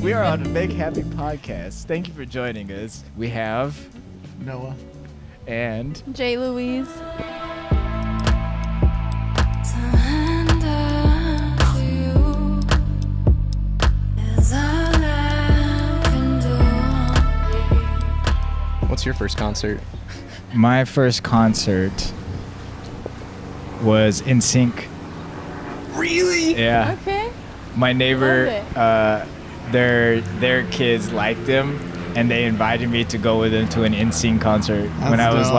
We are on the Make Happy podcast. Thank you for joining us. We have Noah and J Louise. What's your first concert? my first concert was NSYNC. Really? Yeah. Okay. My neighbor, Love their kids liked them, and they invited me to go with them to an NSYNC concert when That's I was dope.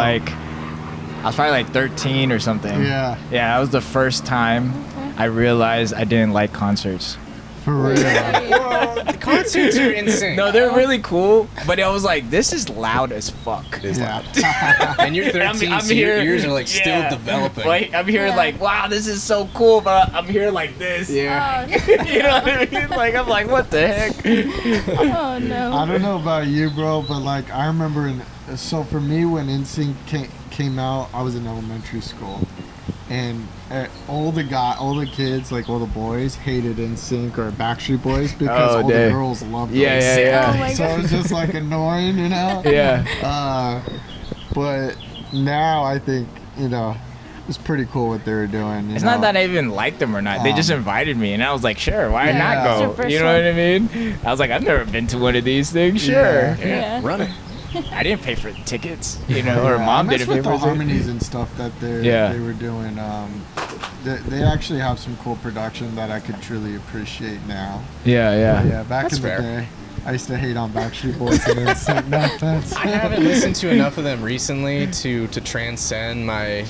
I was probably like 13 or something. Yeah. Yeah, that was the first time I realized I didn't like concerts. For real. Well, the concerts are insane. No, they're really cool, but I was like, this is loud as fuck. It is Yeah. loud. And you're 13, I'm so your here- ears are like yeah. still developing. Like, I'm here Yeah. like, wow, this is so cool, but I'm here like this. Yeah. You know what I mean? Like, I'm like, what the heck? Oh no. I don't know about you, bro, but like I remember, so for me when NSYNC came out, I was in elementary school, and all the kids, like all the boys, hated NSYNC or Backstreet Boys because all the girls loved them. Yeah. Oh my So it was just like annoying, you know. Yeah. But now I think it's pretty cool what they were doing. It's not that I even liked them or not. They just invited me, and I was like, sure, why Yeah. not It's your go? first You know one. what I mean? I was like, I've never been to one of these things. Sure. Yeah. Run it. I didn't pay for the tickets, or mom I didn't mess pay with for the it. harmonies and stuff that they were doing. They actually have some cool production that I could truly appreciate now. Yeah. Back That's in the fair. day, I used to hate on Backstreet Boys and NSYNC. No offense. I haven't listened to enough of them recently to transcend my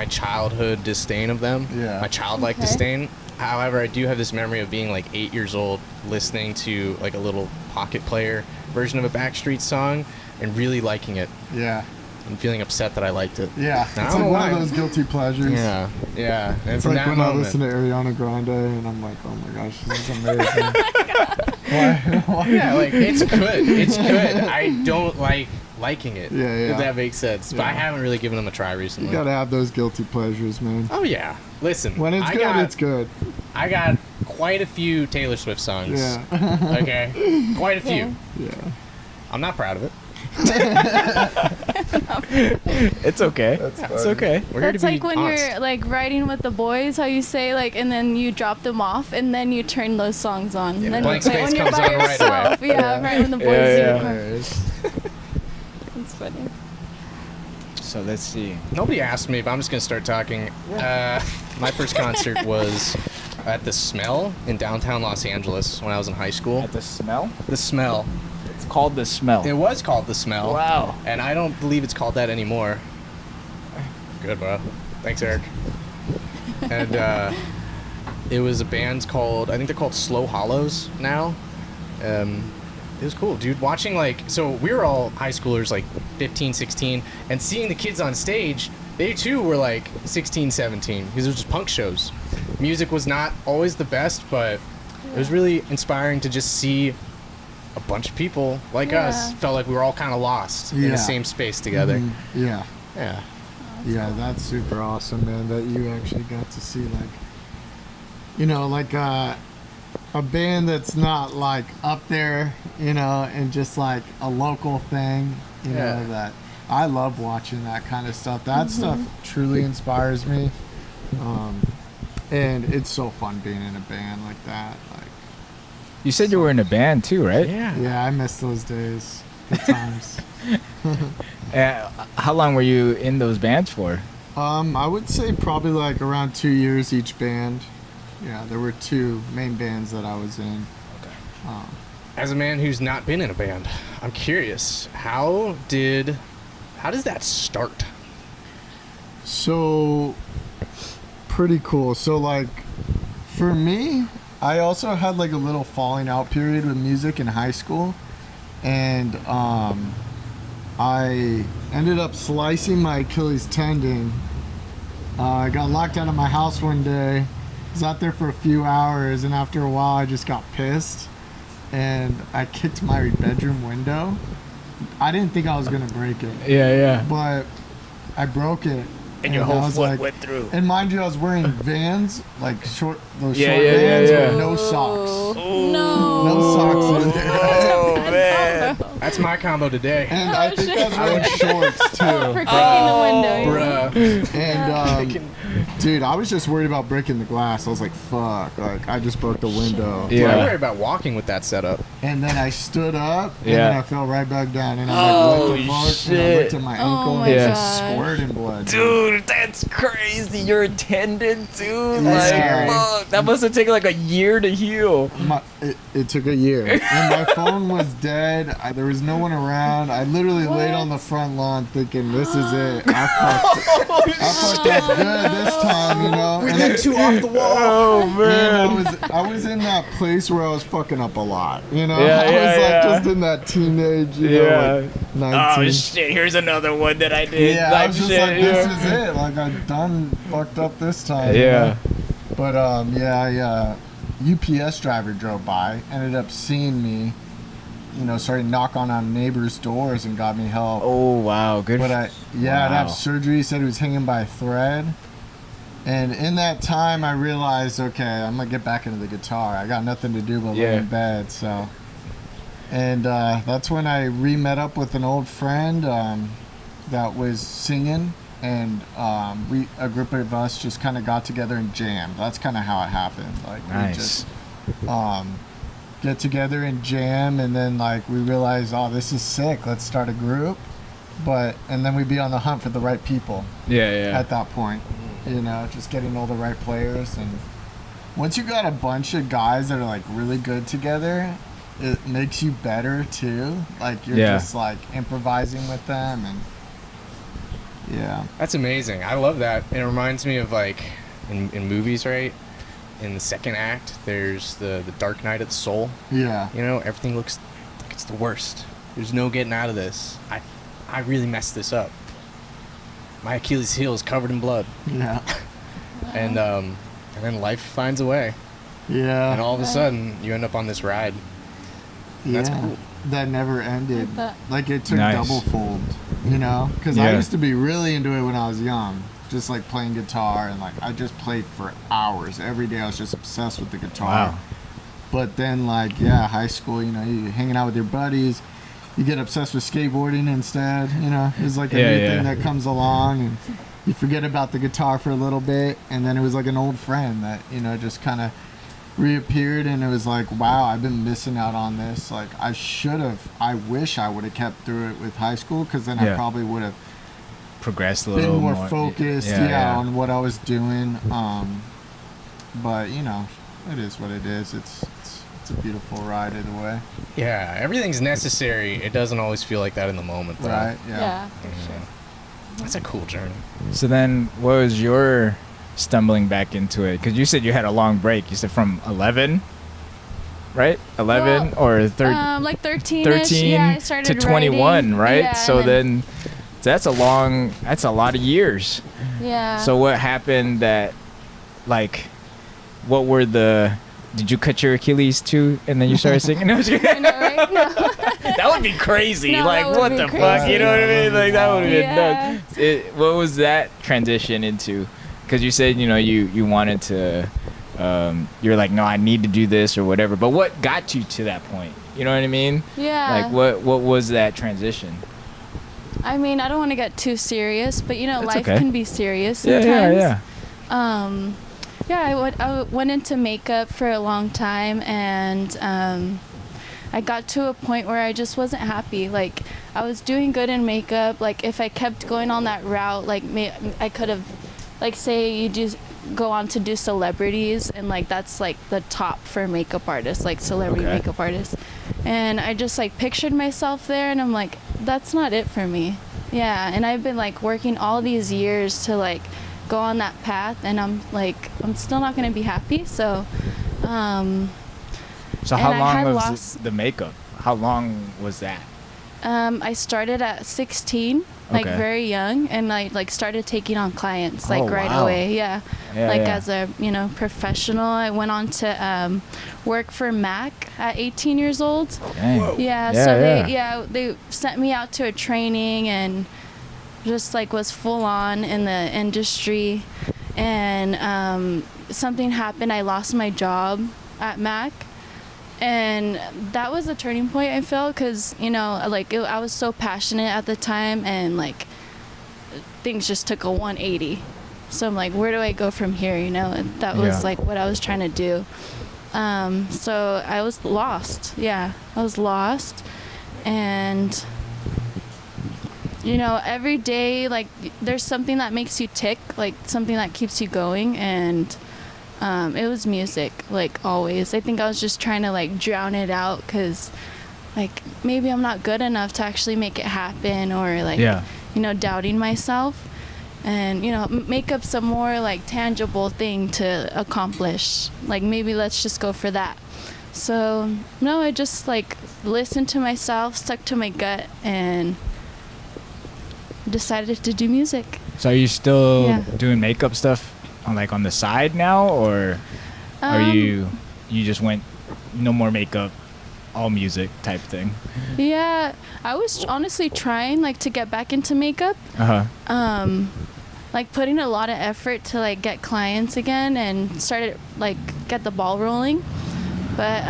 childhood disdain of them. Yeah. My childlike Okay. disdain. However, I do have this memory of being like 8 years old, listening to like a little pocket player version of a Backstreet song and really liking it Yeah. and feeling upset that I liked it. Yeah. I It's don't like know one why. of those guilty pleasures. Yeah. And It's from like that when I moment, listen to Ariana Grande and I'm like, oh my gosh, this is amazing. Why? yeah, like it's good. It's good. I don't like liking it. Yeah. If that makes sense. But I Yeah. haven't really given them a try recently. You gotta have those guilty pleasures, man. Oh yeah. Listen, When it's good, it's good. I got quite a few Taylor Swift songs. Yeah. Okay. Quite a few. Yeah. I'm not proud of it. It's okay. That's It's funny. okay. We're here That's to be like when honest. you're like riding with the boys, how you say like, and then you drop them off, and then you turn those songs on. Yeah, Then Blank you play Space when you're comes by on right away. yourself. Yeah, right when the boys Yeah. in your car. It's funny. So let's see. Nobody asked me, but I'm just gonna start talking. My first concert was at the Smell in downtown Los Angeles when I was in high school. At the smell? The Smell. It's called the smell. It was called the Smell. Wow. And I don't believe it's called that anymore. Good, bro. Thanks, Eric. And it was a band called, I think they're called Slow Hollows now. It was cool, dude. Watching so we were all high schoolers, like 15, 16, and seeing the kids on stage, they too were like 16, 17, because it was just punk shows. Music was not always the best, but it was really inspiring to just see a bunch of people like us. Yeah. Felt like we were all kind of lost in Yeah. the same space together. Mhm. Yeah. Yeah. Yeah, that's super awesome, man, that you actually got to see a band that's not like up there, and just like a local thing, Yeah. that I love watching that kind of stuff. That stuff truly inspires me. And it's so fun being in a band like that. You said you were in a band too, right? Yeah, I miss those days. Good times. How long were you in those bands for? I would say probably like around 2 years each band. Yeah, there were 2 main bands that I was in. Okay. As a man who's not been in a band, I'm curious, how does that start? So, pretty cool. So, for me, I also had like a little falling out period with music in high school. And I ended up slicing my Achilles tendon. I got locked out of my house one day. I was out there for a few hours, and after a while, I just got pissed. And I kicked my bedroom window. I didn't think I was going to break it. Yeah. But I broke it, And your I whole was foot like- went through. And mind you, I was wearing Vans, like short Yeah, Vans yeah. with no socks. No. No socks in there. Oh, man. That's my combo today. And I think I was wearing shorts too. For breaking the window. Bruh. And dude, I was just worried about breaking the glass. I was like, fuck, like I just broke the window. Yeah. I Yeah. worry about walking with that setup. And then I stood up, and Yeah. then I fell right back down, and I like, what the fuck? And I shit. looked at my ankle, my and it's Yeah. just gosh. squirting blood. Dude, that's crazy. Your tendon, dude. That's Like, scary. fuck. That must have taken like a year to heal. It took a year, and my phone was dead. There was no one around. I literally laid on the front lawn thinking, "This is it. I fucked up good this time," you know. We And lit two off the wall. Oh, and I was in that place where I was fucking up a lot, you know. Yeah, I was yeah, like yeah. just in that teenage, you Yeah. know, like 19. Oh, shit. Here's another one that I did. Yeah, I like, was just shit, like, this yeah. is it. Like, I done fucked up this time. you Yeah. know? But, yeah, UPS driver drove by, ended up seeing me, you know, started knocking on neighbors' doors and got me help. Oh, wow. Good. But I'd Wow. have surgery. He said he was hanging by a thread. And in that time, I realized, okay, I'm going to get back into the guitar. I got nothing to do but lay Yeah. in bed, so. And that's when I re-met up with an old friend that was singing. And a group of us just kind of got together and jammed. That's kind of how it happened. Like, we Nice. just get together and jam, and then like we realized, oh, this is sick. Let's start a group. And then we'd be on the hunt for the right people Yeah, yeah. at that point. You know, just getting all the right players. And once you got a bunch of guys that are like really good together, it makes you better too. Like you're Yeah. just like improvising with them, and yeah. That's amazing. I love that. It reminds me of like in movies, right? In the second act, there's the Dark Night of the Soul. Yeah. You know, everything looks like it's the worst. There's no getting out of this. I really messed this up. My Achilles heel is covered in blood, Yeah. and then life finds a way, Yeah. and all of a sudden you end up on this ride. That's cool. That never ended. That- Like it took Nice. double fold, you know? Because I Yeah. used to be really into it when I was young. Just like playing guitar, and like I just played for hours. Every day I was just obsessed with the guitar. Wow. But then like, yeah, high school, you know, you hanging out with your buddies. You get obsessed with skateboarding instead, you know? It's like a Yeah, new yeah. thing that comes along, and you forget about the guitar for a little bit, and then it was like an old friend that, you know, just kind of reappeared, and it was like, wow, I've been missing out on this. Like I wish I would have kept through it with high school, because then I Yeah. probably would have Progressed a been little more focused, on what I was doing. But you know, it is what it is. It's a beautiful ride either way, Yeah, everything's necessary. It doesn't always feel like that in the moment, though. right? Yeah, for sure. That's a cool journey. So then, what was your stumbling back into it? Because you said you had a long break. You said from 11, right? 11 or 13? Like 13. 13 Yeah, I started to 21, writing. right? Yeah, So and then that's a lot of years. Yeah. So what happened that, like, what were did you cut your Achilles too and then you started singing? No, I'm just kidding. I know, right? No. That would be crazy. No, like, that would what be the crazy. fuck? You know what I mean? Like, that would have been Yeah. nuts. What was that transition into? Because you said, you know, you wanted to, you're like, no, I need to do this or whatever. But what got you to that point? You know what I mean? Yeah. Like, what was that transition? I mean, I don't want to get too serious, but you know, That's life okay. can be serious Yeah, sometimes. yeah. I went into makeup for a long time, and I got to a point where I just wasn't happy. Like, I was doing good in makeup. Like, if I kept going on that route, like, I could have, like, say you just go on to do celebrities, and like that's like the top for makeup artists, like celebrity Okay. makeup artists. And I just like pictured myself there, and I'm like, that's not it for me. Yeah, and I've been like working all these years to like go on that path, and I'm still not gonna be happy. So So And how I long had was lost- the makeup? How long was that? I started at 16, like Okay. very young, and I like started taking on clients like Oh, right wow. away. Yeah. Yeah, Like yeah. as a professional. I went on to work for Mac at 18 years old. Dang. Yeah, Yeah, so yeah. they sent me out to a training, and just like was full on in the industry, and something happened. I lost my job at Mac, and that was a turning point, I felt, because I was so passionate at the time, and like things just took a 180. So I'm like, where do I go from here? And that was like what I was trying to do. So I was lost. Yeah, I was lost. And, every day, like, there's something that makes you tick, like something that keeps you going. And it was music, like always. I think I was just trying to like drown it out because, like, maybe I'm not good enough to actually make it happen, or like, doubting myself. And makeup's a more like tangible thing to accomplish, like maybe let's just go for that. So no, I just like listened to myself, stuck to my gut, and decided to do music. So are you still doing makeup stuff on the side now, or are you just went no more makeup, all music type thing? Yeah, I was honestly trying like to get back into makeup. Like putting a lot of effort to like get clients again and started like get the ball rolling. But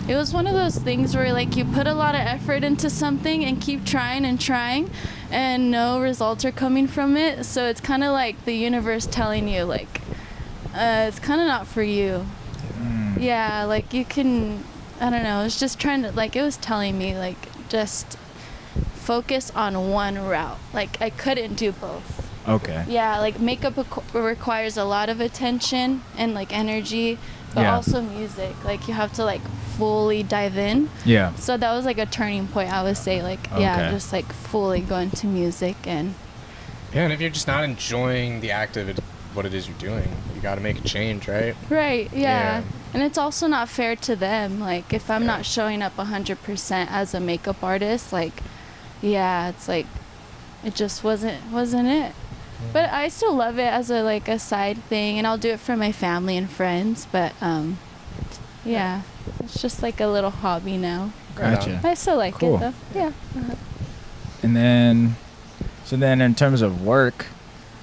it was one of those things where like you put a lot of effort into something and keep trying and no results are coming from it. So it's kind of like the universe telling you like it's kind of not for you. Yeah, like you can, I don't know, it's just trying to, like, it was telling me like just focus on one route. Like I couldn't do both. Okay. Yeah, like makeup requires a lot of attention and like energy, but also music. Like you have to like fully dive in. Yeah. So that was like a turning point, I would say. Like just like fully go into music and. Yeah, and if you're just not enjoying the act of it, what it is you're doing, you got to make a change, right? Right. Yeah. And it's also not fair to them. Like if I'm not showing up 100% as a makeup artist, like, it's like, it just wasn't it. But I still love it as a side thing, and I'll do it for my family and friends. But it's just like a little hobby now. Gotcha. I still like it though. Yeah. And then, so then in terms of work,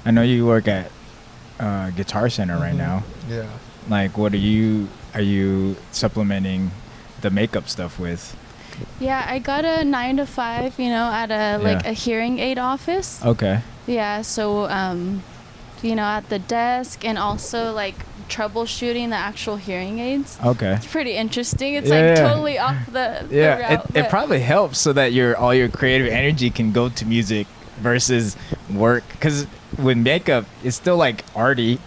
I know you work at Guitar Center right now. Yeah. Like, what are you supplementing the makeup stuff with? Yeah, I got a 9 to 5, at a hearing aid office. Okay. Yeah, so, at the desk, and also like troubleshooting the actual hearing aids. Okay. It's pretty interesting. It's totally off the route. It probably helps so that all your creative energy can go to music versus work. Because with makeup, it's still like artsy,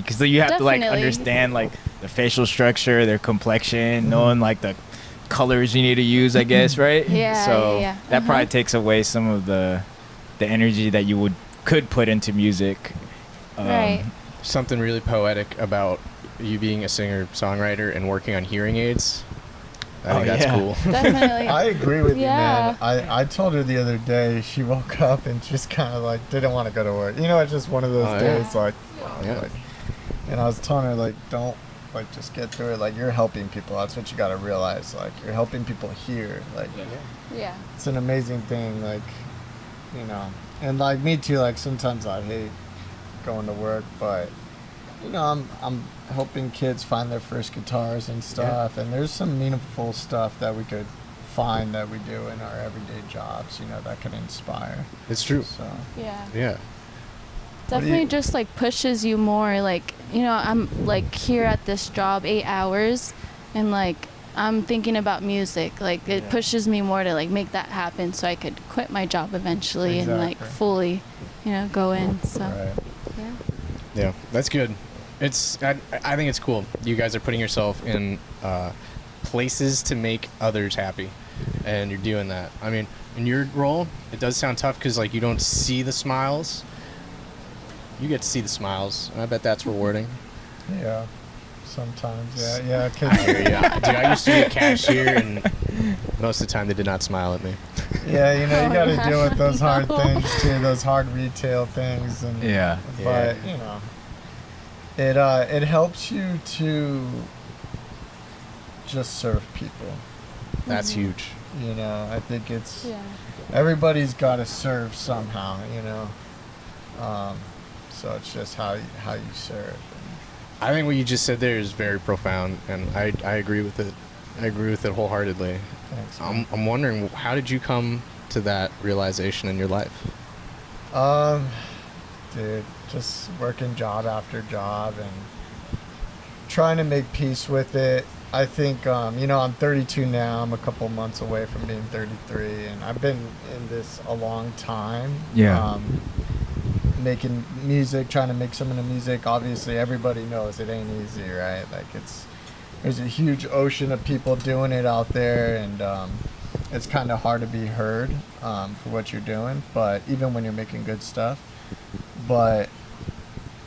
because you have to like understand like the facial structure, their complexion, knowing like the colors you need to use, I guess, right? So that probably takes away some of the energy that you could put into music. Right. Something really poetic about you being a singer-songwriter and working on hearing aids. I think that's cool. Definitely. I agree with you, man. I told her the other day, she woke up and just kind of like didn't want to go to work. It's just one of those days like, and I was telling her like, don't, like, just get through it. Like, you're helping people. That's what you got to realize. Like, you're helping people hear. Like, it's an amazing thing. Like, and like me too. Like, sometimes I hate going to work, but I'm helping kids find their first guitars and stuff. And there's some meaningful stuff that we could find that we do in our everyday jobs. That could inspire. It's true. So yeah. Definitely just like pushes you more. Like, I'm like here at this job 8 hours, and like I'm thinking about music. Like it pushes me more to like make that happen, so I could quit my job eventually and like fully, go in. So yeah, that's good. I think it's cool. You guys are putting yourself in places to make others happy, and you're doing that. I mean, in your role, it does sound tough because like you don't see the smiles. You get to see the smiles, and I bet that's rewarding. Yeah, sometimes. Yeah. I hear ya. Dude, I used to be a cashier, and most of the time they did not smile at me. Yeah, you got to deal with those hard things too, those hard retail things, and but it helps you to just serve people. That's huge. You know, I think it's everybody's got to serve somehow. You know, so it's just how you serve. I think what you just said there is very profound, and I agree with it. I agree with it wholeheartedly. Thanks, man. I'm wondering, how did you come to that realization in your life? Dude, just working job after job and trying to make peace with it. I think, you know, I'm 32 now. I'm a couple months away from being 33, and I've been in this a long time. Yeah. Making music, trying to make some of the music. Obviously, everybody knows it ain't easy, right? Like, there's a huge ocean of people doing it out there, and it's kind of hard to be heard for what you're doing, but even when you're making good stuff. But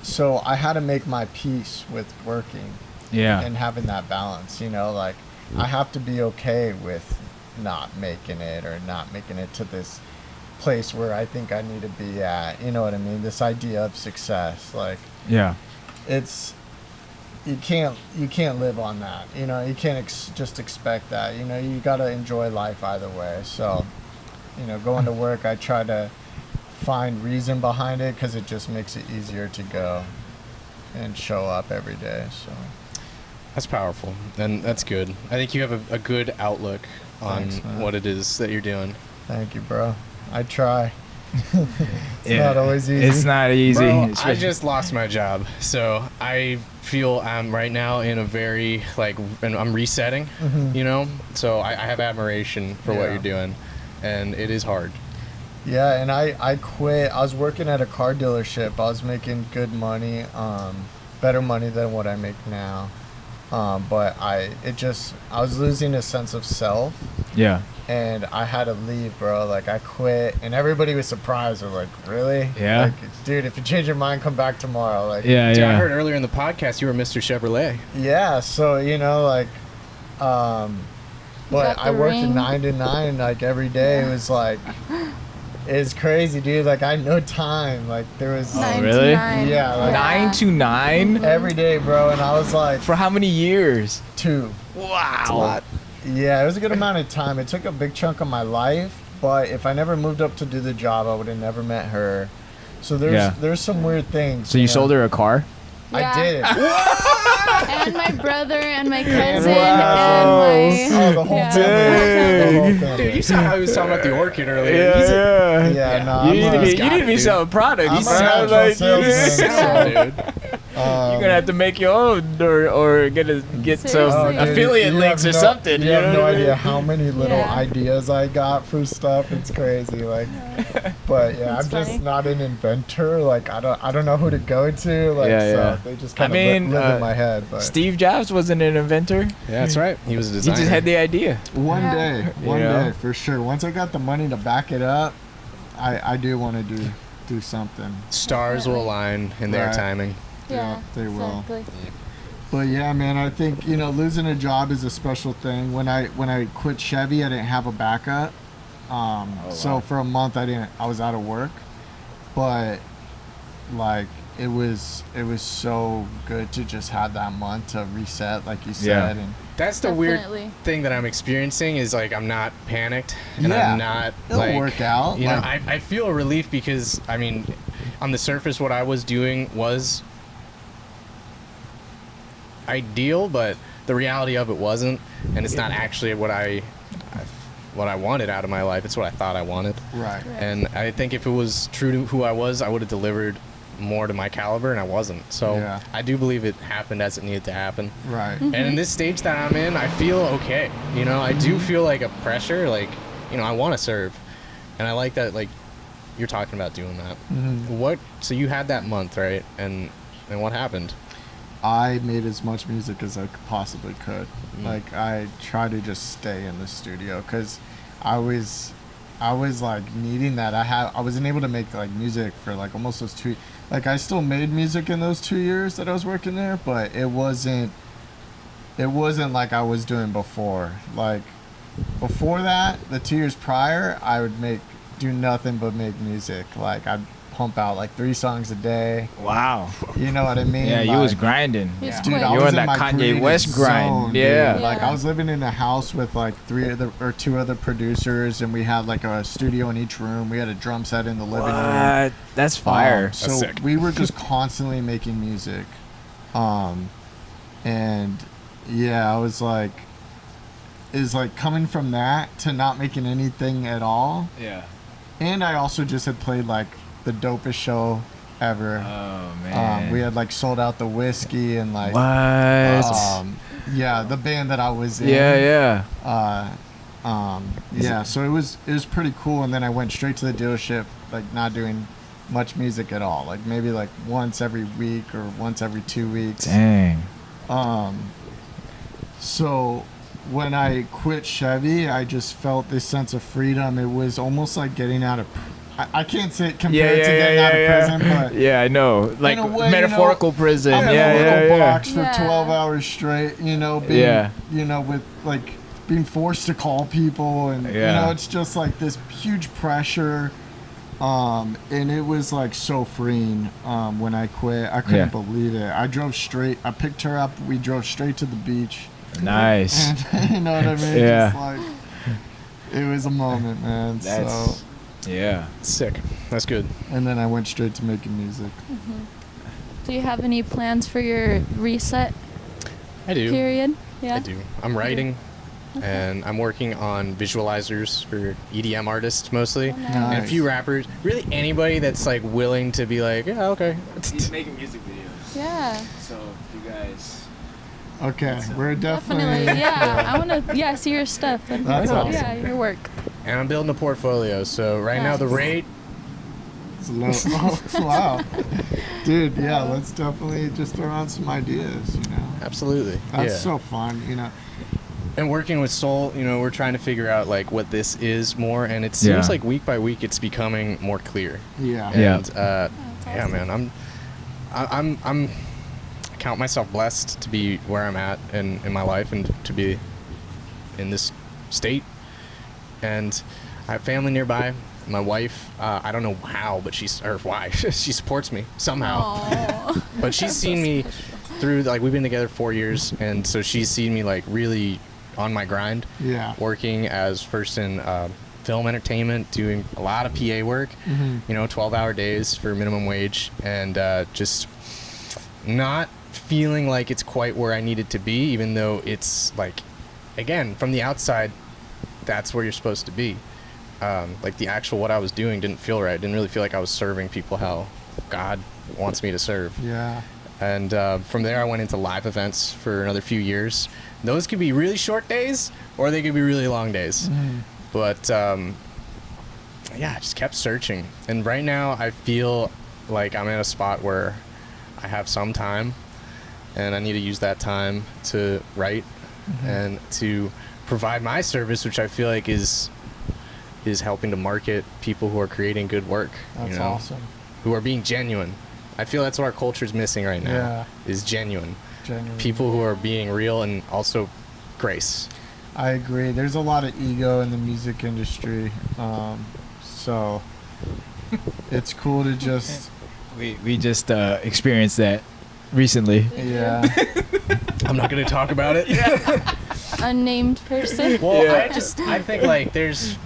so I had to make my peace with working and having that balance, you know, like I have to be okay with not making it or not making it to this place where I think I need to be at, you know what I mean? This idea of success, like it's you can't live on that, you know. You can't just expect that, you know. You got to enjoy life either way. So, you know, going to work, I try to find reason behind it because it just makes it easier to go and show up every day. So that's powerful, and that's good. I think you have a good outlook on what it is that you're doing. Thank you, bro. I try. It's not always easy. It's not easy. Bro, I just lost my job, so I feel I'm right now in a very, like, and I'm resetting, you know? So I have admiration for what you're doing, and it is hard. Yeah, and I quit. I was working at a car dealership. I was making good money, better money than what I make now. But I was losing a sense of self. Yeah. And I had to leave, bro. Like, I quit, and everybody was surprised. They're like, "Really? Yeah, like, dude, if you change your mind, come back tomorrow." Like, dude, I heard earlier in the podcast you were Mr. Chevrolet. Yeah, so you know, like, but I worked 9 to 9, like every day. It was like, it's crazy, dude. Like, I had no time. Like, there was 9 to 9. Yeah, like 9 to 9 every day, bro. And I was like, for how many years? 2. Wow. That's a lot. Yeah, it was a good amount of time. It took a big chunk of my life, but if I never moved up to do the job, I would have never met her. So there's some weird things. So you sold her a car? I did. And my brother and my cousin and the whole family. Dude, you saw how he was talking about the orchid earlier. No, you need to be selling product. You sound like dude. You're gonna have to make your own, or get some affiliate links or something. You have no idea how many little ideas I got for stuff. It's crazy. Like, but I'm just not an inventor. Like, I don't know who to go to. Like, so they just kind of live in my head. But Steve Jobs wasn't an inventor. Yeah, that's right. He was a designer. He just had the idea. One day for sure. Once I got the money to back it up, I do want to do something. Stars will align in their timing. Yeah, they will. But yeah, man, I think, you know, losing a job is a special thing. When I quit Chevy, I didn't have a backup. So for a month I was out of work. But like it was so good to just have that month to reset, like you said. And that's the weird thing that I'm experiencing is, like, I'm not panicked and I'm not it'll work out. You know, I feel a relief because, I mean, on the surface what I was doing was ideal, but the reality of it wasn't, and it's not actually what I wanted out of my life. It's what I thought I wanted. Right. And I think if it was true to who I was, I would have delivered more to my caliber, and I wasn't. So I do believe it happened as it needed to happen. Right. And in this stage that I'm in, I feel okay. You know, I do feel like a pressure, like, you know, I want to serve, and I like that, like, you're talking about doing that. So you had that month, right? And what happened? I made as much music as I possibly could. Like, I tried to just stay in the studio because I was like needing that. I wasn't able to make like music for like almost those 2. Like, I still made music in those 2 years that I was working there, but it wasn't like I was doing before. Like, before that, the 2 years prior, I would do nothing but make music. Like, I'd pump out like 3 songs a day. Wow. You know what I mean? Yeah, you like, was grinding. He was Dude, quick. I You was were in in that my Kanye creative West grind. zone, dude. Yeah. Like I was living in a house with like 2 other producers, and we had like a studio in each room. We had a drum set in the living room. What? That's fire. So That's sick. we were just constantly making music. And yeah, I was like, is like coming from that to not making anything at all. Yeah. And I also just had played like the dopest show ever. Oh man. We had like sold out the whiskey and like what? yeah, the band that I was in. Yeah. Yeah, so it was pretty cool, and then I went straight to the dealership, like not doing much music at all, like maybe like once every week or once every 2 weeks. Dang. So when I quit Chevy, I just felt this sense of freedom. It was almost like getting out of I can't say it compared to getting out of prison, but yeah, I know, like in a way, metaphorical prison. I'm in Yeah, a little yeah. box for 12 hours straight, you know, being, you know, with like being forced to call people, and you know, it's just like this huge pressure. And it was like so freeing when I quit. I couldn't believe it. I picked her up, we drove straight to the beach. Nice. And you know what I mean? Yeah. Just like, it was a moment, man. That's, yeah. Sick. That's good. And then I went straight to making music. Do you have any plans for your reset I do. period? Yeah. I do. I'm writing, and I'm working on visualizers for EDM artists mostly, and a few rappers. Really, anybody that's like willing to be like, yeah, okay. He's making music videos. Yeah. So if you guys. Okay, we're definitely. Definitely. Yeah. I want to see your stuff. That's awesome. Yeah, your work. And I'm building a portfolio. So right now the rate. It's low. Oh, wow. Dude, yeah, let's definitely just throw on some ideas, you know. Absolutely. That's so fun, you know. And working with Soul, you know, we're trying to figure out like what this is more, and it seems like week by week it's becoming more clear. Yeah. And awesome. yeah, man, I count myself blessed to be where I'm at in my life and to be in this state. And I have family nearby. My wife, I don't know how, but why she supports me somehow. Aww. But she's seen me through, like, we've been together 4 years, and so she's seen me like really on my grind. Yeah. Working as first in film entertainment, doing a lot of PA work, you know, 12-hour days for minimum wage, and just not feeling like it's quite where I need it to be, even though it's like, again, from the outside, that's where you're supposed to be. Like the actual what I was doing didn't feel right. Didn't really feel like I was serving people how God wants me to serve. Yeah. And from there, I went into live events for another few years. Those could be really short days, or they could be really long days. But yeah, I just kept searching. And right now, I feel like I'm in a spot where I have some time, and I need to use that time to write and to provide my service, which I feel like is helping to market people who are creating good work. That's you know, awesome. who are being genuine. I feel that's what our culture is missing right now. Is genuine. People who are being real and also grace. I agree. There's a lot of ego in the music industry, so it's cool to just. We just experienced that recently. Yeah. I'm not gonna talk about it. Unnamed person. Well, I think like there's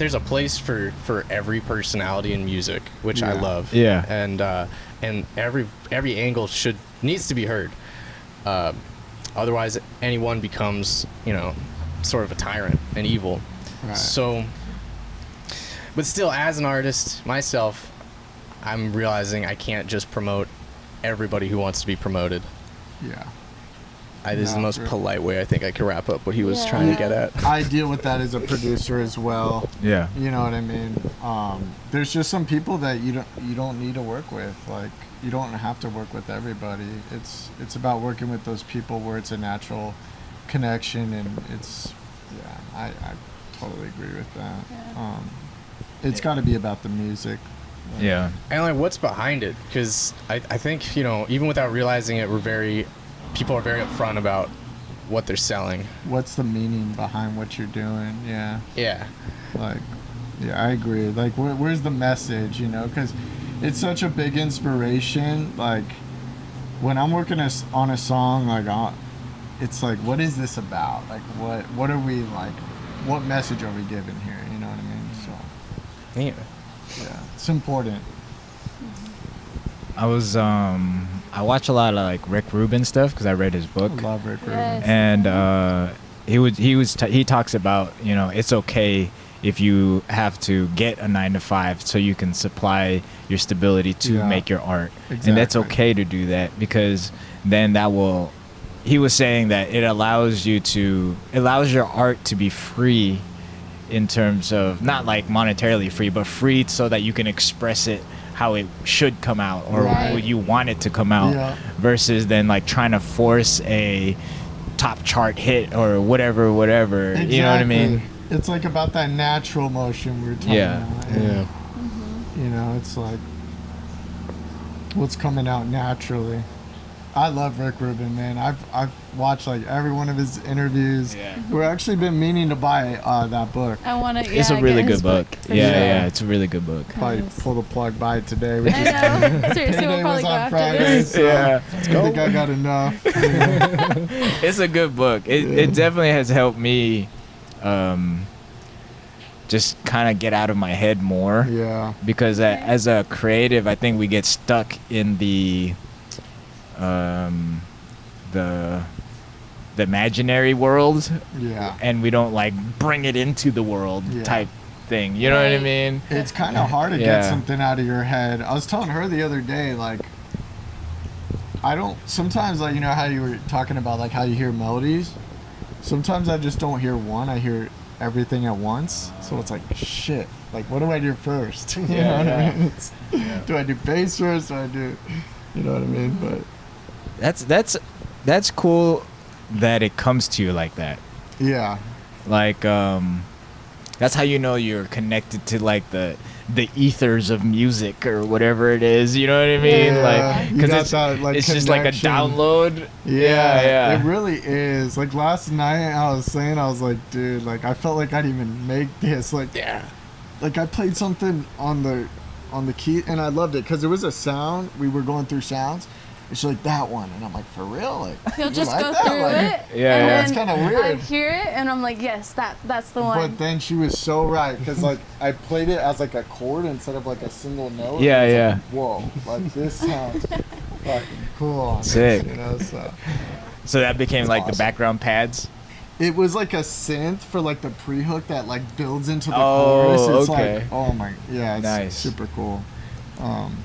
a place for every personality in music, which I love. Yeah. And every angle needs to be heard. Otherwise, anyone becomes, you know, sort of a tyrant and evil. Right. So, but still, as an artist myself, I'm realizing I can't just promote everybody who wants to be promoted. Yeah. This is the most polite way I think I could wrap up what he was trying to get at. I deal with that as a producer as well. Yeah. You know what I mean? There's just some people that you don't need to work with. Like, you don't have to work with everybody. It's about working with those people where it's a natural connection, and I totally agree with that. Yeah. It's got to be about the music. Yeah. And like, what's behind it? Because I think, you know, even without realizing it, people are very upfront about what they're selling. What's the meaning behind what you're doing? Yeah. Yeah. Like, yeah, I agree. Like, where's the message, you know? Because it's such a big inspiration. Like when I'm working on a song, like it's like, what is this about? Like what are we like? What message are we giving here? You know what I mean? So yeah, it's important. I watch a lot of like Rick Rubin stuff because I read his book. I love Rick Rubin. Yes. And he talks about, you know, it's okay if you have to get a 9 to 5 so you can supply your stability to make your art. Exactly. And that's okay to do that, because then he was saying that it allows your art to be free in terms of not like monetarily free, but free so that you can express it how it should come out or how you want it to come out, versus then like trying to force a top chart hit or whatever. Exactly. You know what I mean? It's like about that natural motion we were talking about. Yeah. You know, it's like what's coming out naturally. I love Rick Rubin, man. I've watched like every one of his interviews. Yeah. We've actually been meaning to buy that book. I want to. It's a really good book. Yeah, it's a really good book. Probably pull the plug, buy it today. I know. Seriously, we'll probably go after this. So let's go. I think I got enough. It's a good book. It definitely has helped me just kind of get out of my head more. Yeah. Because as a creative, I think we get stuck in the imaginary world, and we don't like bring it into the world type thing. You know what I mean? It's kind of hard to get something out of your head. I was telling her the other day, like, I don't sometimes, like, you know how you were talking about like how you hear melodies. Sometimes I just don't hear one. I hear everything at once. So it's like, shit. Like, what do I do first? You know what I mean? Do I do bass first? Do I do? You know what I mean? But that's cool that it comes to you like that. Yeah. Like that's how you know you're connected to like the ethers of music or whatever it is. You know what I mean? Like, because it's just like a download. Yeah. It really is. Like last night, I was like, dude, like I felt like I didn't even make this. Like, like I played something on the key and I loved it because there was a sound. We were going through sounds. It's like that one, and I'm like, for real? Like, he'll just go through it. Yeah, it's kind of weird. I hear it, and I'm like, yes, that's the one. But then she was so right, because like I played it as like a chord instead of like a single note. Yeah. Like, whoa, like this sounds fucking cool. Sick. You know, so that became like awesome. The background pads. It was like a synth for like the pre-hook that like builds into the chorus. It's like, oh my, it's nice. Super cool.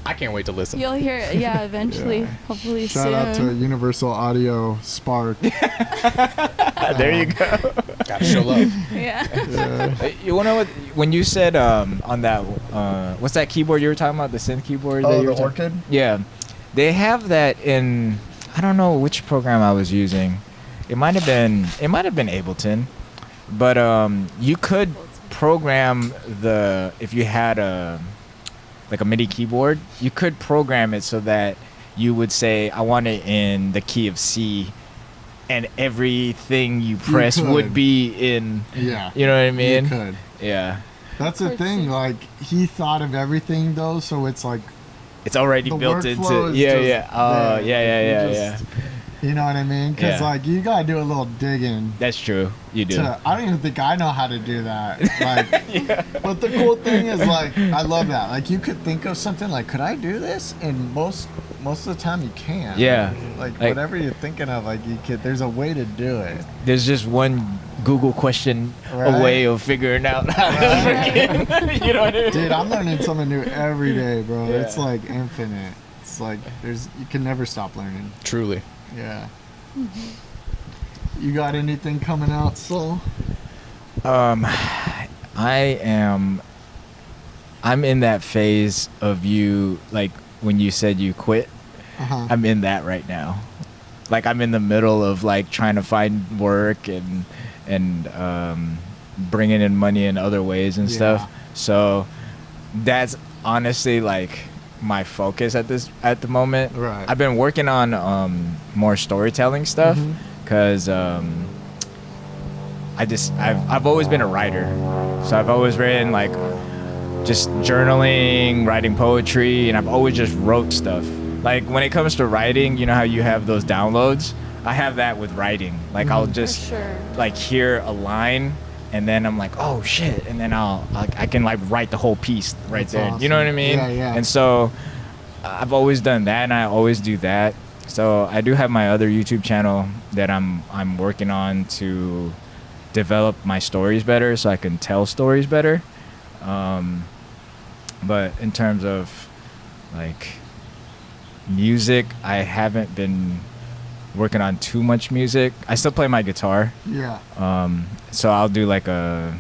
I can't wait to listen. You'll hear it, eventually, hopefully Shout soon. Shout out to Universal Audio Spark. There you go. Gotta show love. You wanna know what? When you said on that, what's that keyboard you were talking about? The synth keyboard. Oh, the Orchid. Yeah, they have that in. I don't know which program I was using. It might have been Ableton, but you could program if you had a MIDI keyboard, you could program it so that you would say, I want it in the key of C, and everything you press would be in, you know what I mean? You could. Yeah. That's the thing, like, he thought of everything, though, so it's like... It's already built into... Yeah. You know what I mean? Because, like, you got to do a little digging. That's true. You do. I don't even think I know how to do that. Like, But the cool thing is, like, I love that. Like, you could think of something like, could I do this? And most of the time you can. Yeah. Like whatever you're thinking of, like, you could. There's a way to do it. There's just one Google question away of figuring out how to freaking, you know what I mean? Dude, I'm learning something new every day, bro. Yeah. It's, like, infinite. It's like, you can never stop learning. Truly. Yeah. You got anything coming out, Soul? I'm in that phase of you, like when you said you quit. I'm in that right now. Like I'm in the middle of like trying to find work and bringing in money in other ways and stuff. So that's honestly like my focus at the moment. Right. I've been working on more storytelling stuff because I've always been a writer, so I've always written like just journaling, writing poetry, and I've always just wrote stuff. Like when it comes to writing, you know how you have those downloads? I have that with writing. Like I'll just like hear a line and then I'm like, oh shit, and then I can like write the whole piece right That's there. Awesome. You know what I mean? Yeah. And so I've always done that, and I always do that. So I do have my other YouTube channel that I'm working on to develop my stories better, so I can tell stories better. But in terms of like music, I haven't been working on too much music. I still play my guitar. Yeah. So I'll do like a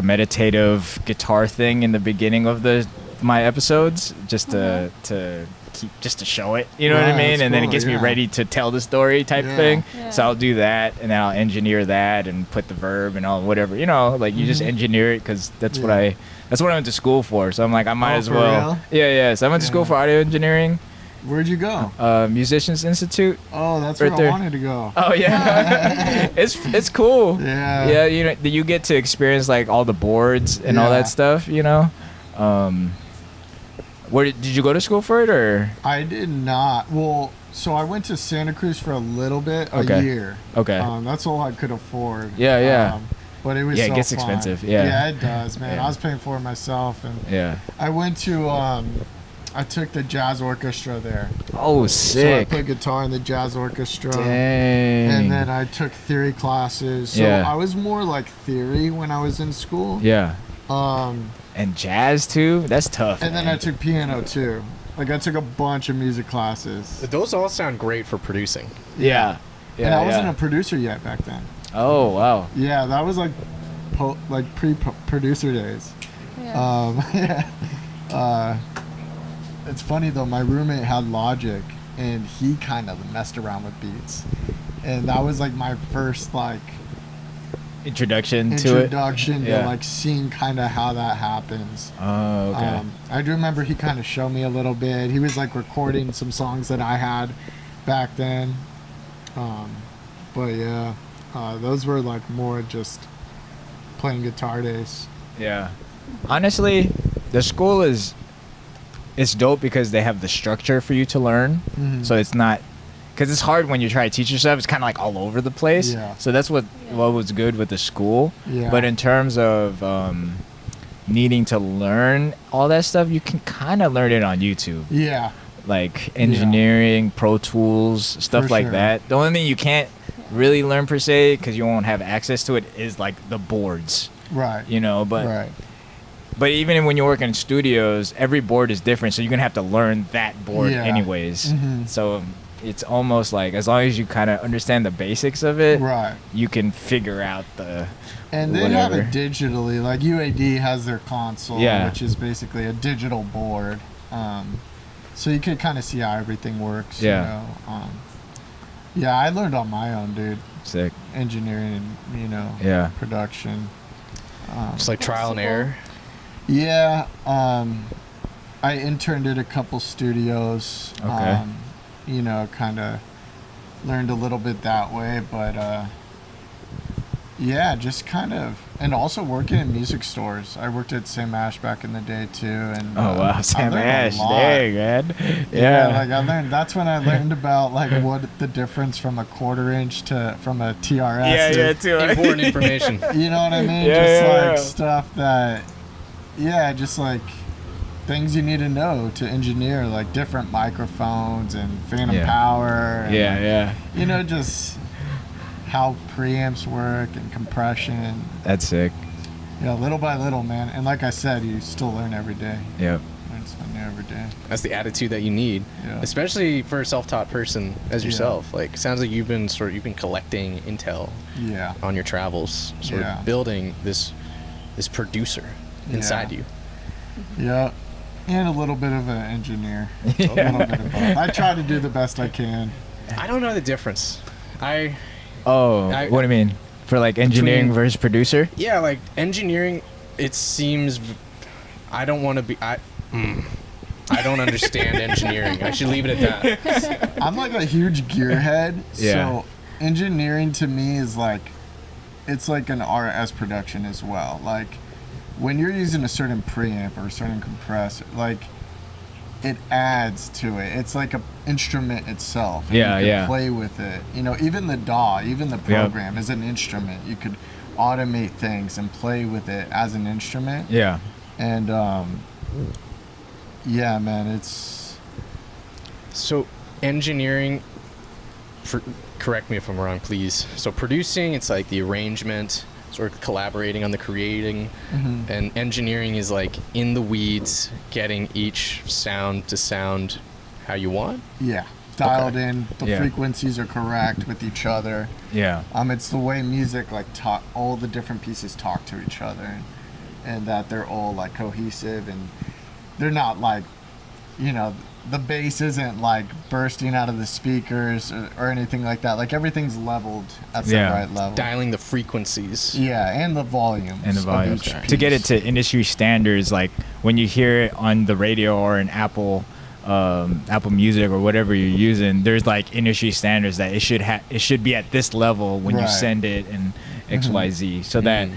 meditative guitar thing in the beginning of my episodes, just to keep, just to show it, you know what I mean? And then it gets me ready to tell the story type thing. Yeah. So I'll do that, and then I'll engineer that and put the verb and all whatever, you know, like you just engineer it, because that's what I went to school for. So I'm like, I might as well. Real? Yeah. So I went to school for audio engineering. Where'd you go? Musicians Institute. Oh, that's right where there. I wanted to go. Oh yeah, it's cool. Yeah. Yeah, you know, you get to experience like all the boards and all that stuff, you know. Where did you go to school for it, or? I did not. Well, so I went to Santa Cruz for a little bit, a year. Okay. That's all I could afford. Yeah. But it was it so gets fun. expensive. Yeah. Yeah, it does, man. I was paying for it myself, and I went to I took the jazz orchestra there. Oh, sick. So I played guitar in the jazz orchestra. Dang. And then I took theory classes. So I was more like theory when I was in school. Yeah. And jazz too? That's tough. And then I took piano too. Like I took a bunch of music classes. Those all sound great for producing. Yeah. And I wasn't a producer yet back then. Oh, wow. Yeah, that was like pre-producer days. Yeah. It's funny though, my roommate had Logic, and he kind of messed around with beats. And that was like my first like introduction to like seeing kind of how that happens. Oh, okay. I do remember he kind of showed me a little bit. He was like recording some songs that I had back then. But yeah, those were like more just playing guitar days. Yeah. Honestly, the school it's dope because they have the structure for you to learn. Mm-hmm. So it's not, because it's hard when you try to teach yourself. It's kind of like all over the place. Yeah. So that's what was good with the school. Yeah. But in terms of needing to learn all that stuff, you can kind of learn it on YouTube. Yeah. Like engineering, Pro Tools, stuff For like sure. that. The only thing you can't really learn per se, because you won't have access to it, is like the boards. Right. You know, but right. But even when you work in studios, every board is different, so you're gonna have to learn that board anyways. Mm-hmm. So it's almost like, as long as you kind of understand the basics of it, right, you can figure out the. And they have it digitally. Like UAD has their console, Yeah. which is basically a digital board. So you can kind of see how everything works. Yeah. You know? Yeah, I learned on my own, dude. Sick. Engineering and production. Just like trial and error. Yeah, I interned at a couple studios. Okay. Kind of learned a little bit that way, but yeah, just kind of, and also working in music stores. I worked at Sam Ash back in the day too, and oh wow, Sam Ash, dang man, yeah. Like I learned. That's when I learned about like what the difference from a quarter-inch from a TRS. Yeah, too. Important information. You know what I mean? Stuff that. Yeah, just like things you need to know to engineer, like different microphones and phantom power. And just how preamps work and compression. That's sick. Yeah, little by little, man. And like I said, you still learn every day. Yep. Learn something new every day. That's the attitude that you need, especially for a self-taught person as yourself. Like, it sounds like you've been collecting intel on your travels, sort of building this producer inside you. Yeah, and a little bit of an engineer. A little bit of both. I try to do the best I can. I don't know the difference. What do you mean? For like engineering versus producer? Yeah, like engineering, it seems, I don't want to be, I don't understand engineering. I should leave it at that. I'm like a huge gearhead, so engineering to me is like, it's like an art as production as well. Like, when you're using a certain preamp or a certain compressor, like it adds to it. It's like a instrument itself. And you can play with it. You know, even the DAW, even the program is an instrument. You could automate things and play with it as an instrument. Yeah. And yeah, man, it's so engineering. Correct me if I'm wrong, please. So producing, it's like the arrangement, sort of collaborating on the creating, and engineering is like in the weeds, getting each sound to sound how you want. Yeah, dialed in. The frequencies are correct with each other. Yeah. It's the way music like all the different pieces talk to each other, and that they're all like cohesive, and they're not like, you know, the bass isn't like bursting out of the speakers or anything like that. Like everything's leveled at the right level. Dialing the frequencies. Yeah, and the volume. To get it to industry standards, like when you hear it on the radio or in Apple Music or whatever you're using, there's like industry standards that it should be at this level when you send it and XYZ, so that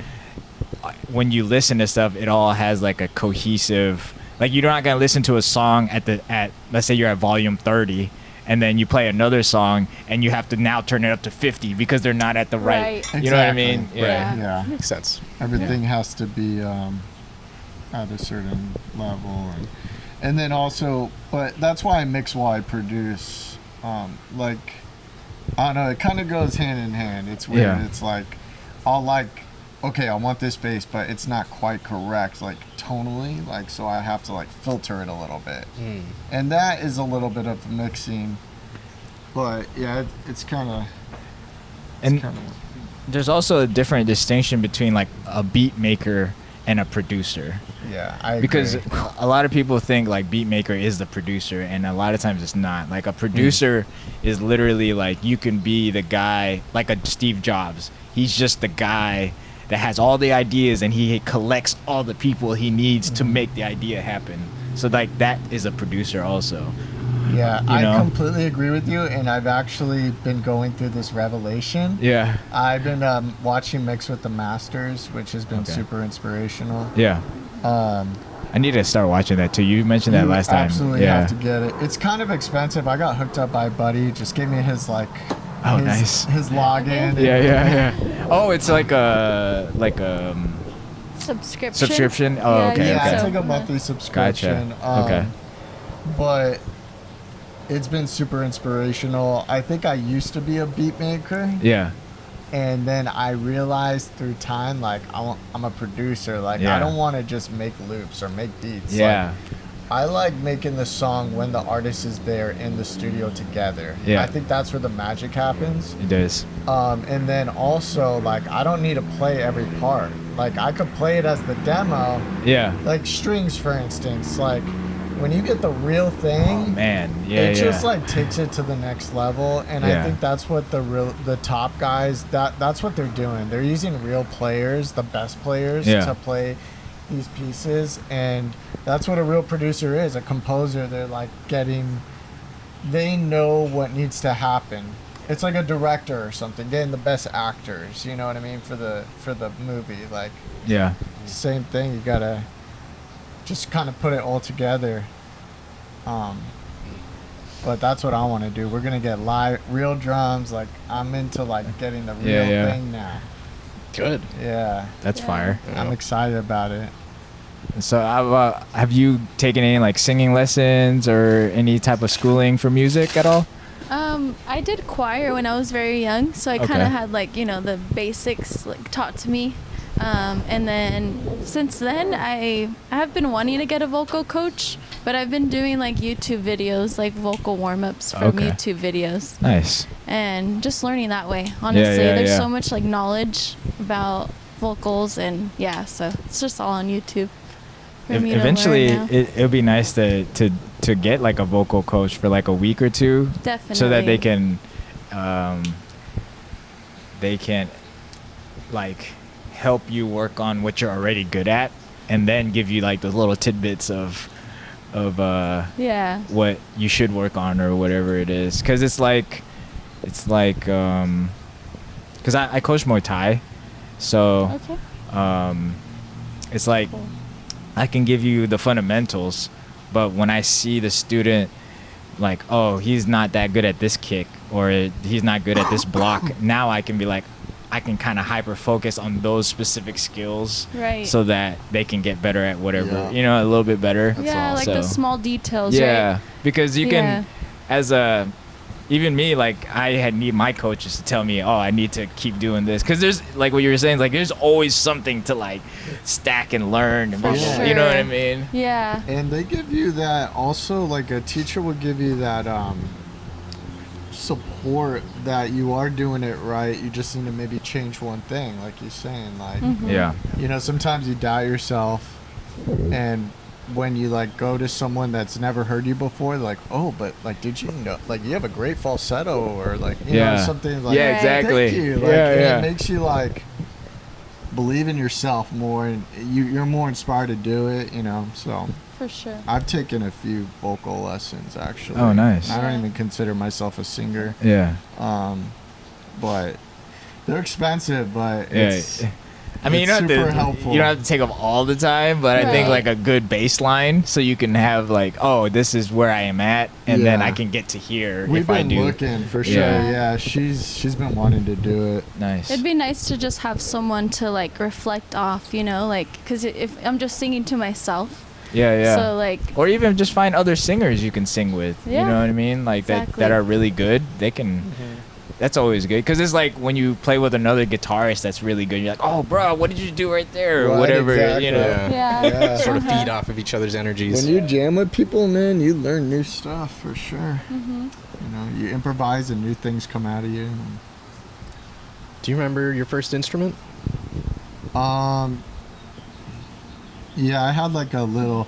when you listen to stuff, it all has like a cohesive. Like you're not gonna listen to a song at let's say you're at volume 30, and then you play another song and you have to now turn it up to 50 because they're not at the right. Exactly. You know what I mean? Yeah. Makes sense. Everything has to be at a certain level, and then also, but that's why I mix while I produce. Like I don't know, it kind of goes hand in hand. It's weird. Yeah. It's like okay, I want this bass, but it's not quite correct, like tonally, like, so I have to like filter it a little bit. And that is a little bit of mixing, but yeah, it's kind of. And there's also a different distinction between like a beat maker and a producer. Yeah, I agree. Because a lot of people think like beat maker is the producer, and a lot of times it's not. Like a producer is literally like, you can be the guy, like a Steve Jobs. He's just the guy that has all the ideas, and he collects all the people he needs to make the idea happen. So like that is a producer also. Yeah, I completely agree with you, and I've actually been going through this revelation. Yeah. I've been watching Mix with the Masters, which has been super inspirational. Yeah. I need to start watching that too. You mentioned that last time. Absolutely have to get it. It's kind of expensive. I got hooked up by a buddy. Just gave me his like. Oh, nice. His login. Yeah. Oh, it's like a subscription. Oh, okay. Yeah, it's like a monthly subscription. Gotcha. Okay. But it's been super inspirational. I think I used to be a beat maker. Yeah. And then I realized through time, like I'm a producer. Like I don't want to just make loops or make beats. Yeah. Like, I like making the song when the artist is there in the studio together. Yeah. I think that's where the magic happens. It does. And then also, like, I don't need to play every part. Like, I could play it as the demo. Yeah. Like strings, for instance. Like, when you get the real thing, oh, man. it just like takes it to the next level. And I think that's what the top guys, that's what they're doing. They're using real players, the best players, to play these pieces, and that's what a real producer is, a composer. They're like they know what needs to happen. It's like a director or something, getting the best actors, you know what I mean, for the movie. Like, same thing, you gotta just kind of put it all together. But that's what I want to do. We're gonna get real drums. Like, I'm into like getting the real thing now. Good. Yeah. That's fire. I'm excited about it. So have you taken any like singing lessons or any type of schooling for music at all? I did choir when I was very young, so I kind of had like, you know, the basics like taught to me. And then since then I have been wanting to get a vocal coach, but I've been doing like YouTube videos, like vocal warm-ups from YouTube videos. Nice. And just learning that way. Honestly, there's so much like knowledge about vocals, and so it's just all on YouTube. Eventually it'll be nice to get like a vocal coach for like a week or two. Definitely. So that they can like help you work on what you're already good at, and then give you like those little tidbits of what you should work on or whatever it is. Because it's like because I coach Muay Thai, so it's like I can give you the fundamentals, but when I see the student like, oh, he's not that good at this kick, or he's not good at this block, now I can be like, I can kind of hyper focus on those specific skills, Right. so that they can get better at whatever, Yeah. you know, a little bit better. Yeah, like the small details, yeah, right? because you Yeah. can, as a, even me, like I had need my coaches to tell me, oh, I need to keep doing this, because there's like what you were saying, like there's always something to like stack and learn, and For sure. you know what I mean? Yeah. And they give you that also, like a teacher will give you that support that you are doing it right. You just need to maybe change one thing, like you're saying, like Yeah. you know, sometimes you doubt yourself, and when you like go to someone that's never heard you before, they're like, oh, but like, did you know, like you have a great falsetto, or like, you know, something like, yeah, Right. exactly. thank you. Like, yeah, and yeah. it makes you like believe in yourself more, and you're more inspired to do it, you know. So For sure. I've taken a few vocal lessons actually. Oh, nice. I don't Yeah. even consider myself a singer, Yeah. but they're expensive, but Yeah. it's I mean, you it's don't, have super to, helpful. you don't have to take them all the time, but I think Right. like a good baseline, so you can have like, oh, this is where I am at, and then Yeah. I can get to here We've if I been do. looking for sure. Yeah. Yeah, she's been wanting to do it. Nice. It'd be nice to just have someone to like reflect off, you know, like because if I'm just singing to myself, Yeah, yeah. so like Or even just find other singers you can sing with. Yeah. You know what I mean? Like that Exactly. are really good. They can. That's always good, because it's like when you play with another guitarist that's really good. You're like, oh, bro, what did you do right there, or Right, whatever. exactly. You know. Yeah. yeah, Yeah. Sort of Uh-huh. feed off of each other's energies. When you jam with people, man, you learn new stuff for sure. Mm-hmm. You know, you improvise and new things come out of you. Do you remember your first instrument? Yeah, I had like a little.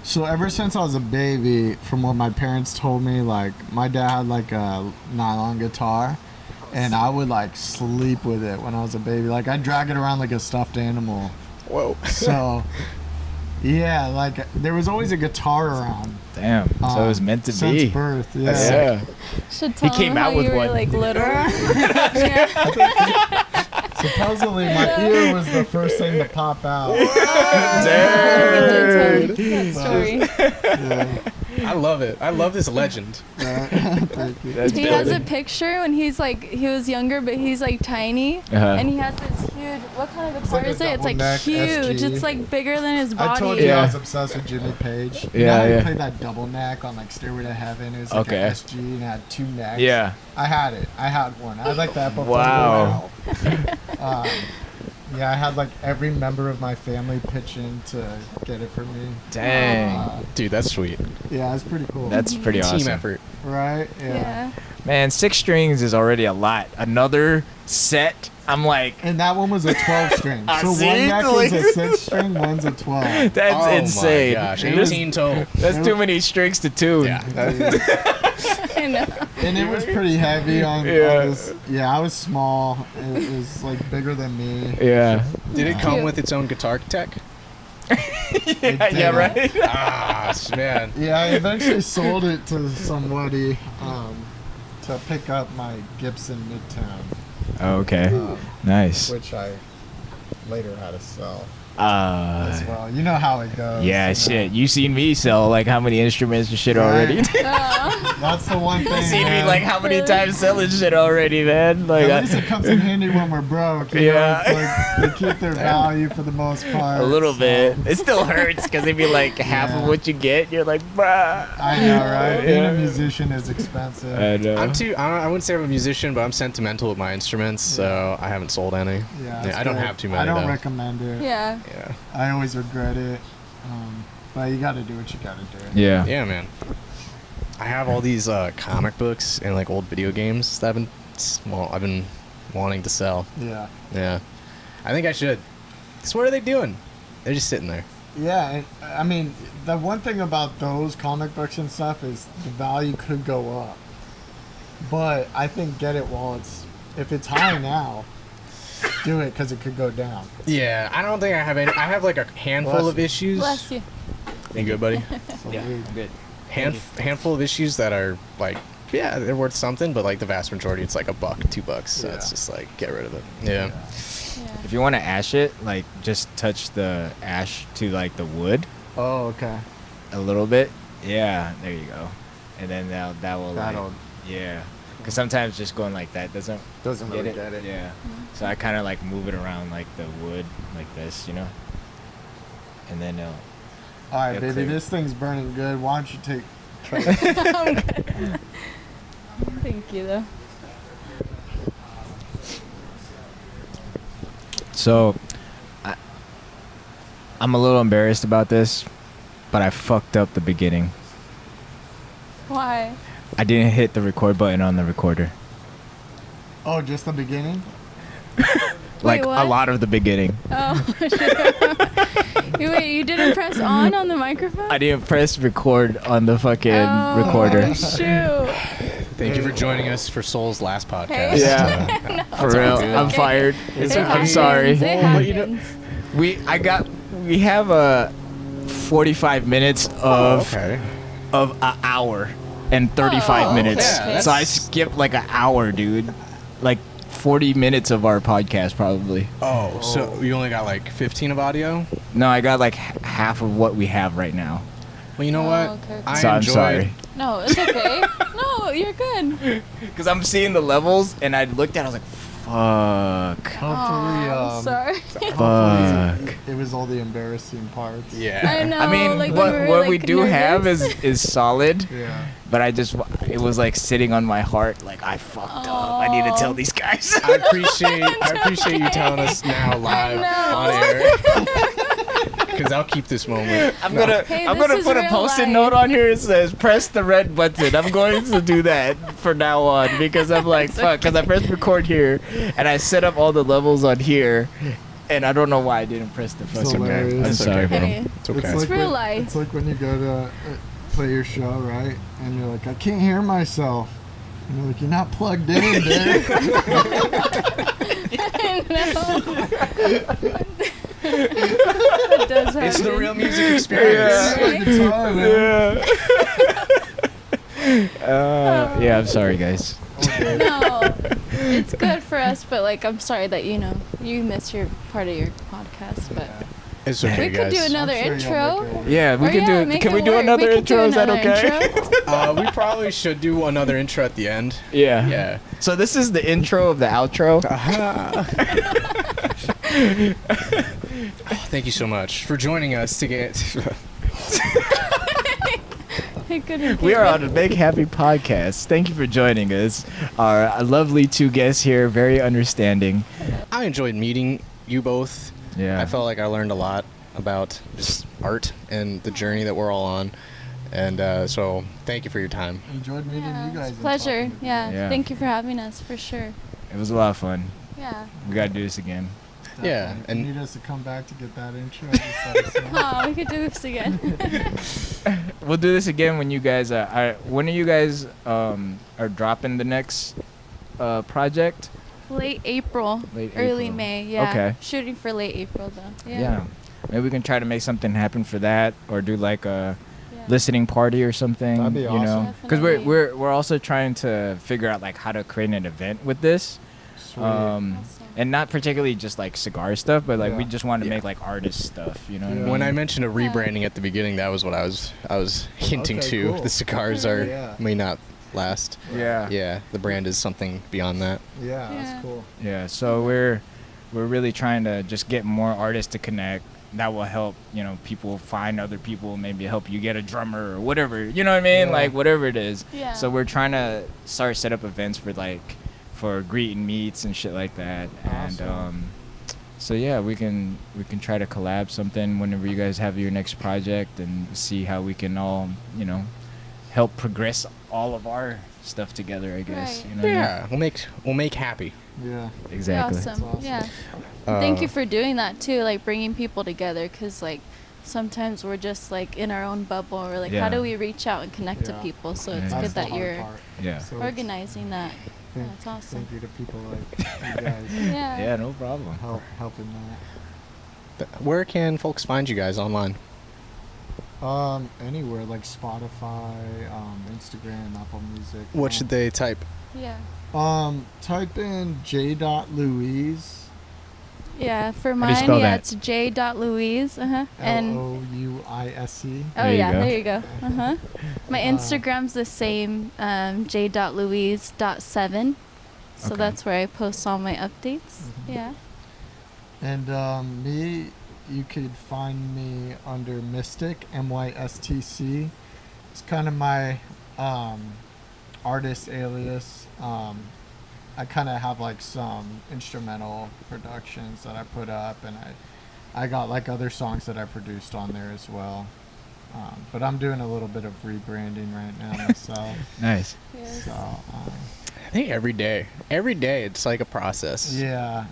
So ever since I was a baby, from what my parents told me, like my dad had like a nylon guitar, and I would like sleep with it when I was a baby. Like I'd drag it around like a stuffed animal. Whoa. So, yeah, like there was always a guitar around. Damn. So it was meant to since be. birth. Yeah. Yeah. Should tell came them out how with you were one. like little. yeah. Supposedly my ear was the first thing to pop out. That story. Yeah. I love it. I love this legend. Thank you. That's He has a dope. picture when he's like he was younger, but he's like tiny, Uh-huh. and he has this huge. What kind of guitar like a is it? It's like double neck huge. SG. It's like bigger than his body. I told you Yeah. I was obsessed with Jimmy Page. Yeah, You know how yeah. he played that double neck on like Stairway to Heaven. It was like Okay. an SG and it had two necks. Yeah. I had it. I had one. I had like that before. Wow. Yeah, I had like every member of my family pitch in to get it for me. Dang. Dude, that's sweet. Yeah, it's pretty cool. That's pretty awesome. Team effort. right. Yeah. Man, 6 strings is already a lot. Another set, I'm like, And that one was a 12 string. I So one see. neck was a 6 string, one's a 12. that's Oh insane. my gosh. It was- 18 total. That's too many strings to tune. Yeah. I know. And it was pretty heavy on Yeah. this. Yeah, I was small. It was like bigger than me. Yeah. Did it come Cute. with its own guitar tech? Yeah, yeah, right? Ah, man. Yeah, I eventually sold it to somebody to pick up my Gibson Midtown, Oh, okay. Nice. which I later had to sell as Uh, well. You know how it goes. yeah, you know. shit. You seen me sell like how many instruments and shit Right. already? Oh. That's the one thing. You seen me man. like how many times selling shit already, man? Like, At least it comes in handy when we're broke. You Yeah. know? It's like they keep their value for the most part. a little so- bit. It still hurts because it'd be like half of Yeah. what you get. You're like, bruh. I know, right? Being Yeah. a musician is expensive. I know. I wouldn't say I'm a musician, but I'm sentimental with my instruments, so I haven't sold any. Yeah, I don't good. have too many, I don't though. recommend it. Yeah. Yeah. I always regret it. But you got to do what you got to do. Yeah. Yeah, man. I have all these comic books and like old video games that I've been wanting to sell. Yeah. Yeah. I think I should. 'Cause what are they doing? They're just sitting there. Yeah, and I mean, the one thing about those comic books and stuff is the value could go up. But I think get it while if it's high now, do it because it could go down. Yeah, I don't think I have any. I have like a handful Bless of issues. Bless you. You good, buddy? So Yeah, we- good. Handful of issues that are like, yeah, they're worth something, but like the vast majority, it's like $1, $2. So Yeah. it's just like get rid of it. Yeah. If you want to ash it, like just touch the ash to like the wood Oh, okay. a little bit. Yeah, there you go. And then that will That'll- like, yeah. Because sometimes just going like that doesn't really get it. Yeah. So I kind of like move it around like the wood like this, you know. And then All right, it'll baby, clear. this thing's burning good. Why don't you take? I'm good. Thank you, though. So, I'm a little embarrassed about this, but I fucked up the beginning. Why? I didn't hit the record button on the recorder. Oh, just the beginning? Like what? a lot of the beginning. Oh, wait, you didn't press on the microphone? I didn't press record on the fucking recorder. Shoot. Thank you for joining us for Soul's last podcast. Hey. Yeah, for real. I'm fired. I'm sorry. It Well, you know, happens. we have 45 minutes of Okay. of an hour and 35 Oh, minutes. okay. So I skipped like an hour, dude. Like 40 minutes of our podcast probably. Oh, so you only got like 15 of audio? No, I got like half of what we have right now. Well, you know Oh, what? okay. I So I'm enjoy sorry. No, it's okay. No, you're good. Because I'm seeing the levels and I looked at it, I was like, fuck. Hopefully, I'm sorry. Fuck. it was all the embarrassing parts. I Yeah. know. I mean, like, what we were, what like, we do have nervous. is solid, Yeah. but it was like sitting on my heart, like I fucked up. I need to tell these guys. I appreciate you telling us now live know. on air. Because I'll keep this moment. I'm gonna Hey, I'm this gonna is put a real post-it life. note on here that says press the red button. I'm going to do that from now on because I'm like fuck, because I pressed record here and I set up all the levels on here and I don't know why I didn't press the fucking red. hilarious. I'm It's sorry, okay. bro. Hey, It's okay. It's like real when, life. It's like when you go to play your show, right? And you're like, I can't hear myself. And you're like, you're not plugged in, dude. It does happen. It's the real music experience. Right? Guitar, man. Yeah, I'm sorry, guys. No, it's good for us, but like I'm sorry that you missed your part of your podcast, but It's okay, we could guys. do another I'm sure intro. you'll make it. Yeah, we Or can yeah, do. make Can it we do work. another We could do intro? Is that another okay? intro. We probably should do another intro at the end. Yeah. Yeah. So this is the intro of the outro. Thank you so much for joining us to get. I couldn't We hear are it. on a Big Happy Podcast. Thank you for joining us. Our lovely two guests here, very understanding. I enjoyed meeting you both. Yeah. I felt like I learned a lot about just art and the journey that we're all on. And so thank you for your time. Enjoyed meeting Yeah, you it's guys. a and pleasure. talking to you. Yeah. Thank you for having us, for sure. It was a lot of fun. Yeah. We gotta do this again. Yeah, If and- you need us to come back to get that intro, just let us know. Oh, we could do this again. We'll do this again when you guys when are you guys are dropping the next project? Late April, Late early April. May. Yeah. Okay. Shooting for late April though. Yeah. Maybe we can try to make something happen for that, or do like a Yeah. listening party or something. That'd be you awesome. know, because we're Definitely. we're also trying to figure out like how to create an event with this. Sweet. Awesome. And not particularly just like cigar stuff, but like we Yeah. just want to Yeah. make like artist stuff. You know what I Yeah. mean? When I mentioned a rebranding at the beginning, that was what I was hinting Okay, to. cool. The cigars Yeah. may not last. yeah. Yeah, the brand is something beyond that. Yeah, Yeah. that's cool. Yeah, so we're really trying to just get more artists to connect. That will help, people find other people, maybe help you get a drummer or whatever. You know what I mean? Yeah. Like whatever it is. Yeah. So we're trying to set up events for greet and meets and shit like that. And Awesome. so yeah, we can try to collab something whenever you guys have your next project and see how we can all, help progress all of our stuff together, I guess. Right. You know what I mean? Yeah, we'll make happy. Yeah. Exactly. Awesome. That's awesome. Yeah. Uh, Thank you for doing that too, like bringing people together, because like sometimes we're just like in our own bubble. We're like, Yeah. how do we reach out and connect to Yeah. people? So Yeah. it's That's good the that hard you're part. Yeah. So organizing that. thank, That's awesome. Thank you to people like you guys Yeah. Yeah, no problem. helping that. Where can folks find you guys online? Anywhere like Spotify, Instagram, Apple Music. What should they type? Yeah. Type in J. Louise Yeah, for How do you mine, spell yeah, that? it's J. Louise. And Louise. oh There you yeah, go. there you go. My Instagram's the same, j.louise.7. So Okay. that's where I post all my updates. Yeah. And me, you could find me under Mystic, MYSTC. It's kind of my artist alias. I kind of have like some instrumental productions that I put up, and I got like other songs that I produced on there as well. But I'm doing a little bit of rebranding right now myself. Nice. Yes. So I think every day it's like a process. yeah.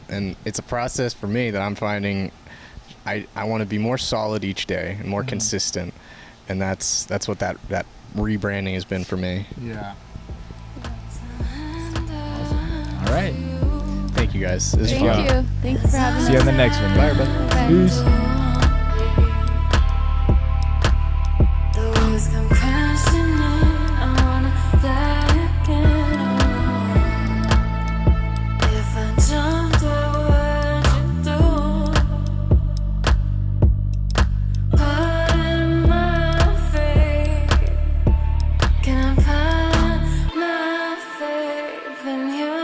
And it's a process for me that I'm finding I want to be more solid each day and more consistent, and that's what that rebranding has been for me. Yeah. All right. Thank you guys. This was Thank fun. you. Thank you for having us. See you on the next one. Bye, everybody. Bye. Peace. The waves come crashing in. I wanna fly again. If I jumped, what would you do? But am I afraid? Can I put my faith in you?